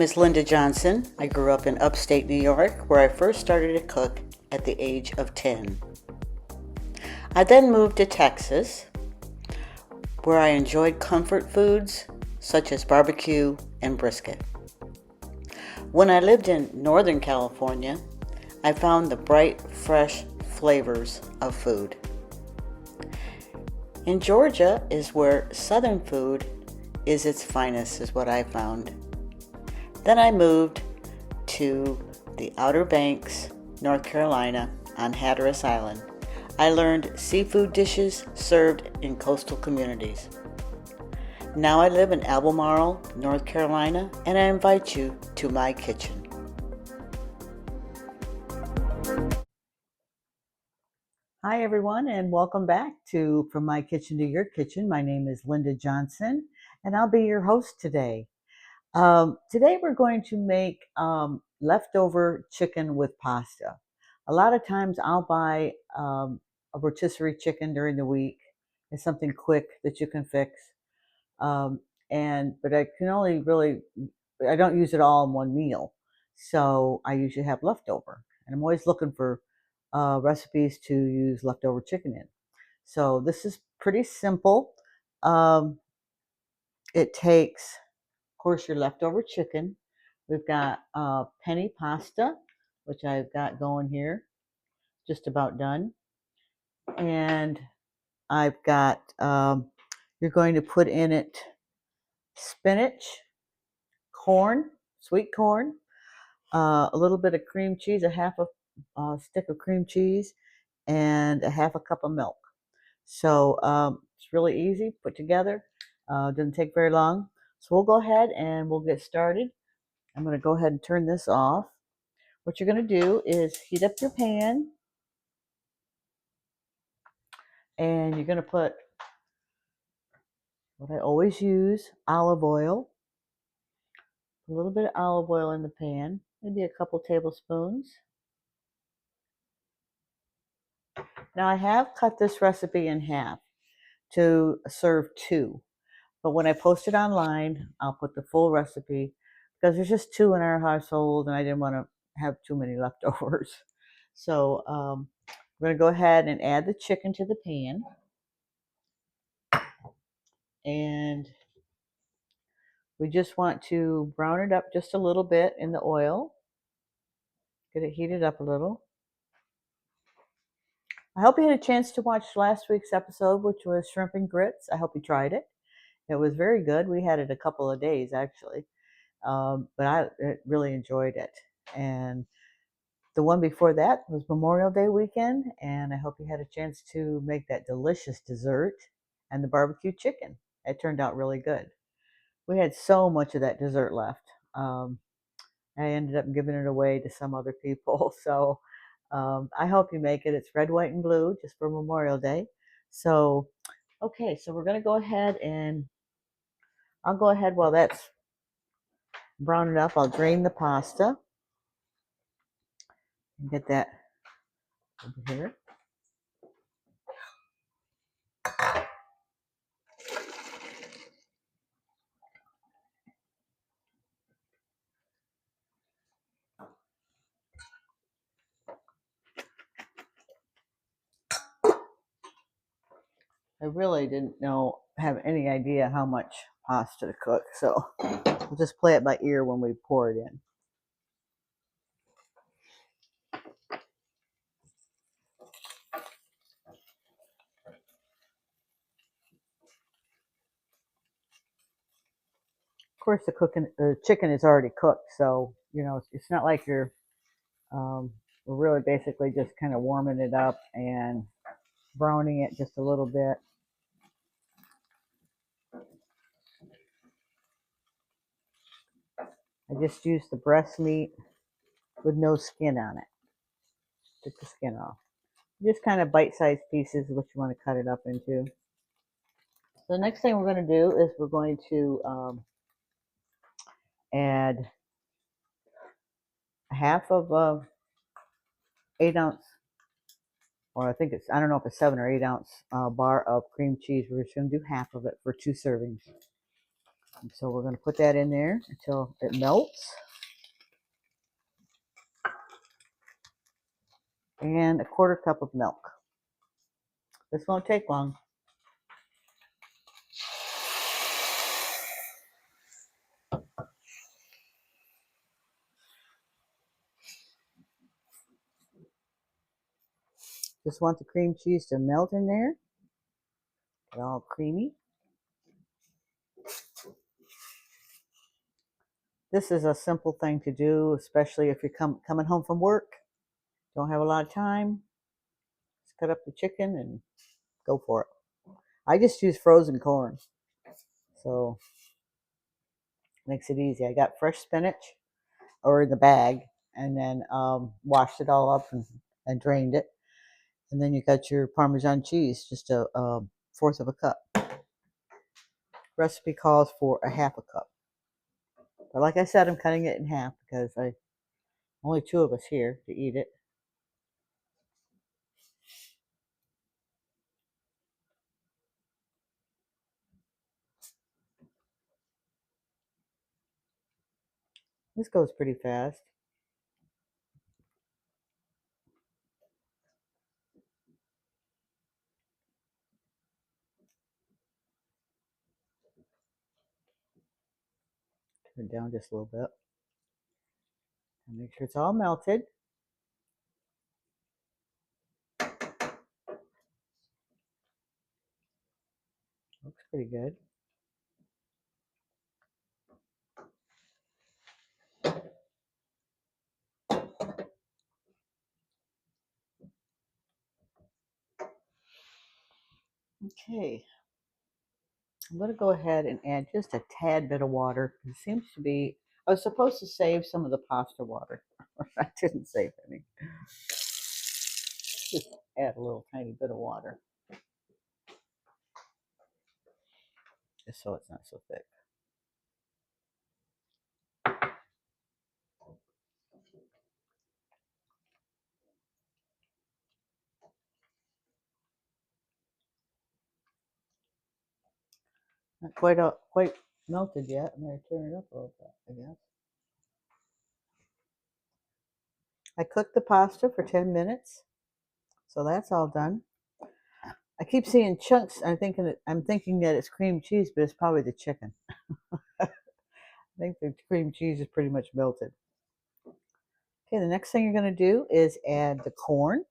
is Linda Johnson. I grew up in upstate New York, where I first started to cook at the age of 10. I then moved to Texas, where I enjoyed comfort foods such as barbecue and brisket. When I lived in Northern California, I found the bright, fresh flavors of food. In Georgia is where Southern food is its finest, is what I found. Then I moved to the Outer Banks, North Carolina, on Hatteras Island. I learned seafood dishes served in coastal communities. Now I live in Albemarle, North Carolina, and I invite you to my kitchen. Hi everyone, and welcome back to From My Kitchen to Your Kitchen. My name is Linda Johnson, and I'll be your host today. Today we're going to make leftover chicken with pasta. A lot of times I'll buy a rotisserie chicken during the week. It's something quick that you can fix. Um, but I can only really, I don't use it all in one meal. So I usually have leftover. And I'm always looking for recipes to use leftover chicken in. So this is pretty simple. Um, it takes, of course, your leftover chicken. We've got penny pasta, which I've got going here, just about done. And I've got, you're going to put in it spinach, corn, sweet corn, a little bit of cream cheese, a half a stick of cream cheese, and a half a cup of milk. So it's really easy, put together. Doesn't take very long. So we'll go ahead and we'll get started. I'm going to go ahead and turn this off. What you're going to do is heat up your pan, and you're going to put what I always use, olive oil. A little bit of olive oil in the pan, maybe a couple tablespoons. Now I have cut this recipe in half to serve two, but when I post it online, I'll put the full recipe because there's just two in our household and I didn't want to have too many leftovers. So I'm going to go ahead and add the chicken to the pan, and we just want to brown it up just a little bit in the oil, get it heated up a little. I hope you had a chance to watch last week's episode, which was shrimp and grits. I hope you tried it. It was very good. We had it a couple of days actually, but I really enjoyed it. And the one before that was Memorial Day weekend, and I hope you had a chance to make that delicious dessert and the barbecue chicken. It turned out really good. We had so much of that dessert left. I ended up giving it away to some other people. So I hope you make it. It's red, white, and blue just for Memorial Day. So, okay, so we're going to go ahead and I'll go ahead while that's browning up. I'll drain the pasta and get that over here. I really didn't have any idea how much pasta to cook, so we'll just play it by ear when we pour it in. Of course, the chicken is already cooked, so it's not like we're really basically just kind of warming it up and browning it just a little bit. I just used the breast meat with no skin on it. Took the skin off. Just kind of bite-sized pieces, what you want to cut it up into. So the next thing we're going to do is we're going to add a half of 8-ounce, or I don't know if it's 7 or 8 ounce bar of cream cheese. We're just going to do half of it for 2 servings. And so we're going to put that in there until it melts. And a quarter cup of milk. This won't take long. Just want the cream cheese to melt in there. Get all creamy. This is a simple thing to do, especially if you're coming home from work, don't have a lot of time. Just cut up the chicken and go for it. I just use frozen corn, so makes it easy. I got fresh spinach, or in the bag, and then washed it all up and drained it. And then you got your Parmesan cheese, just a fourth of a cup. Recipe calls for a half a cup. But like I said, I'm cutting it in half because only two of us here to eat it. This goes pretty fast. Turn it down just a little bit. And make sure it's all melted. Looks pretty good. Okay, I'm going to go ahead and add just a tad bit of water. It seems to be, I was supposed to save some of the pasta water. I didn't save any. Just add a little tiny bit of water, just so it's not so thick. Not quite melted yet. I'm going to turn it up a little bit, I guess. I cooked the pasta for 10 minutes, so that's all done. I keep seeing chunks. I'm thinking that it's cream cheese, but it's probably the chicken. I think the cream cheese is pretty much melted. Okay, the next thing you're going to do is add the corn.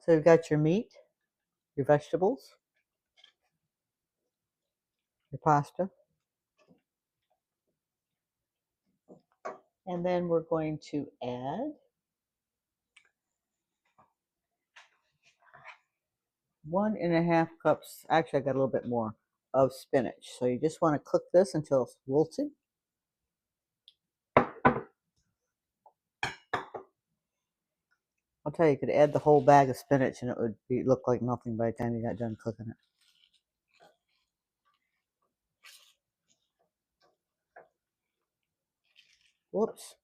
So you've got your meat, your vegetables, your pasta, and then we're going to add 1.5 cups. Actually, I got a little bit more of spinach. So you just want to cook this until it's wilted. I'll tell you, you could add the whole bag of spinach and it would look like nothing by the time you got done cooking it. Whoops.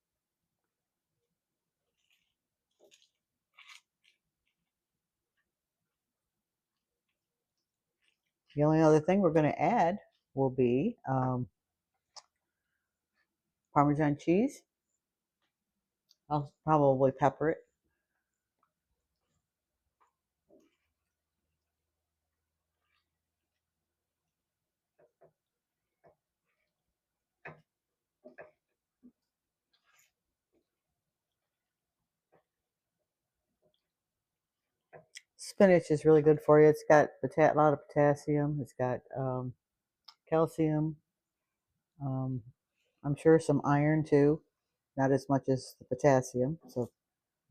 The only other thing we're going to add will be Parmesan cheese. I'll probably pepper it. Spinach is really good for you. It's got a lot of potassium. It's got calcium. Um, I'm sure some iron too. Not as much as the potassium. So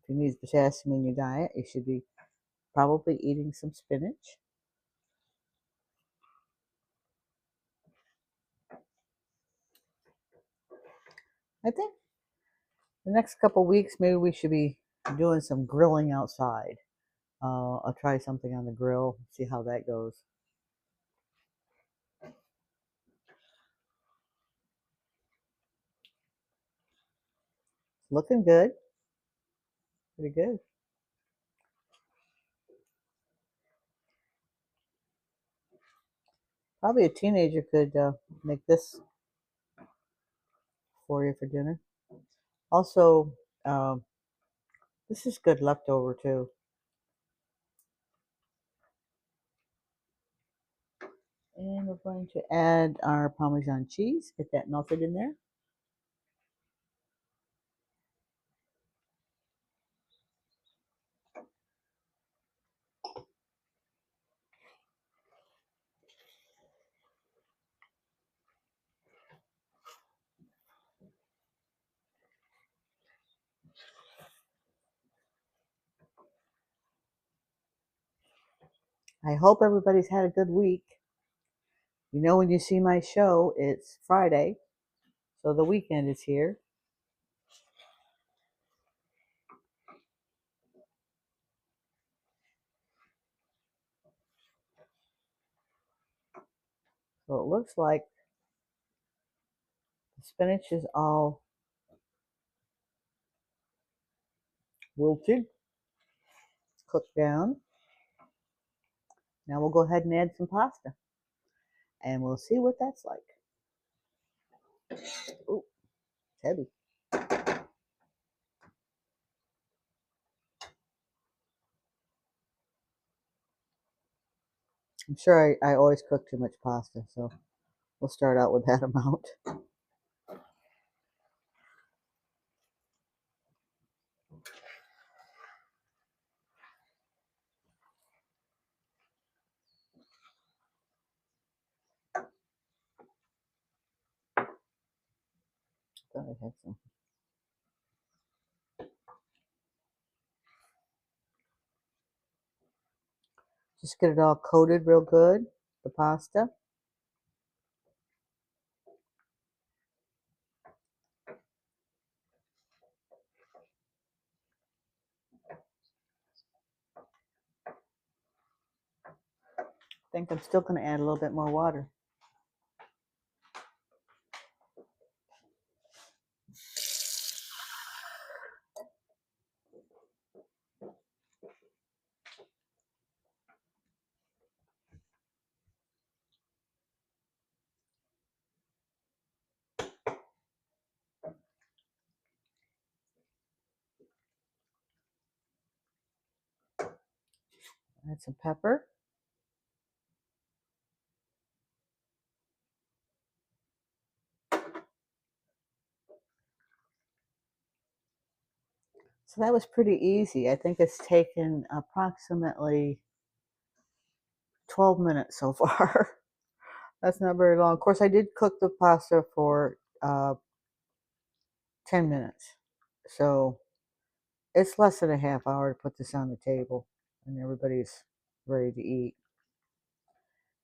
if you need potassium in your diet, you should be probably eating some spinach. I think the next couple weeks, maybe we should be doing some grilling outside. I'll try something on the grill, see how that goes. Looking good. Pretty good. Probably a teenager could make this for you for dinner. Also, um, this is good leftover too. And we're going to add our Parmesan cheese. Get that melted in there. I hope everybody's had a good week. You know, when you see my show, it's Friday, so the weekend is here. So it looks like the spinach is all wilted, cooked down. Now we'll go ahead and add some pasta, and we'll see what that's like. Ooh, it's heavy. I'm sure I always cook too much pasta, so we'll start out with that amount. Thought I had some. Just get it all coated real good, the pasta. I think I'm still going to add a little bit more water. Add some pepper. So that was pretty easy. I think it's taken approximately 12 minutes so far. That's not very long. Of course, I did cook the pasta for 10 minutes. So it's less than a half hour to put this on the table and everybody's ready to eat.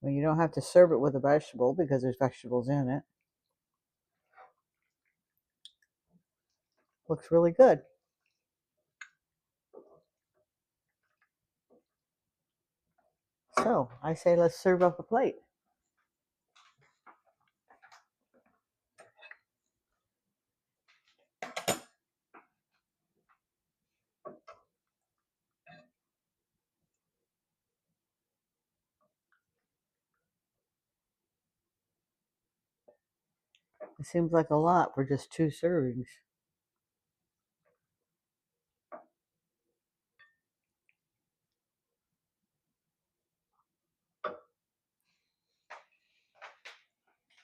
I mean, you don't have to serve it with a vegetable because there's vegetables in it. Looks really good. So I say let's serve up a plate. It seems like a lot for just 2 servings.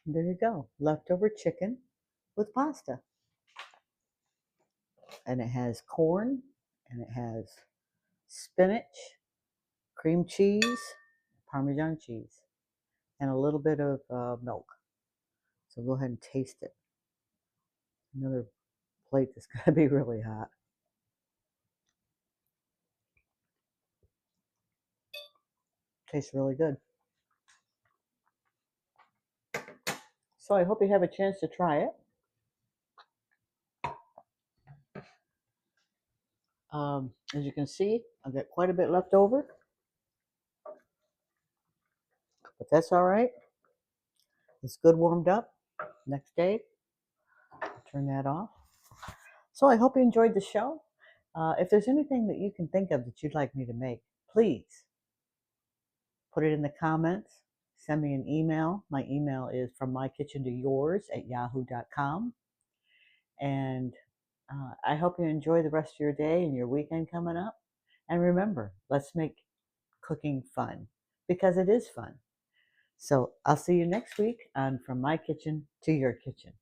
There you go. Leftover chicken with pasta. And it has corn, and it has spinach, cream cheese, Parmesan cheese, and a little bit of milk. So go ahead and taste it. Another plate that's going to be really hot. Tastes really good. So I hope you have a chance to try it. As you can see, I've got quite a bit left over, but that's all right. It's good warmed up. Next day, turn that off. So I hope you enjoyed the show. If there's anything that you can think of that you'd like me to make, please put it in the comments. Send me an email. My email is from my kitchen to yours at yahoo.com. And I hope you enjoy the rest of your day and your weekend coming up. And remember, let's make cooking fun because it is fun. So I'll see you next week on From My Kitchen to Your Kitchen.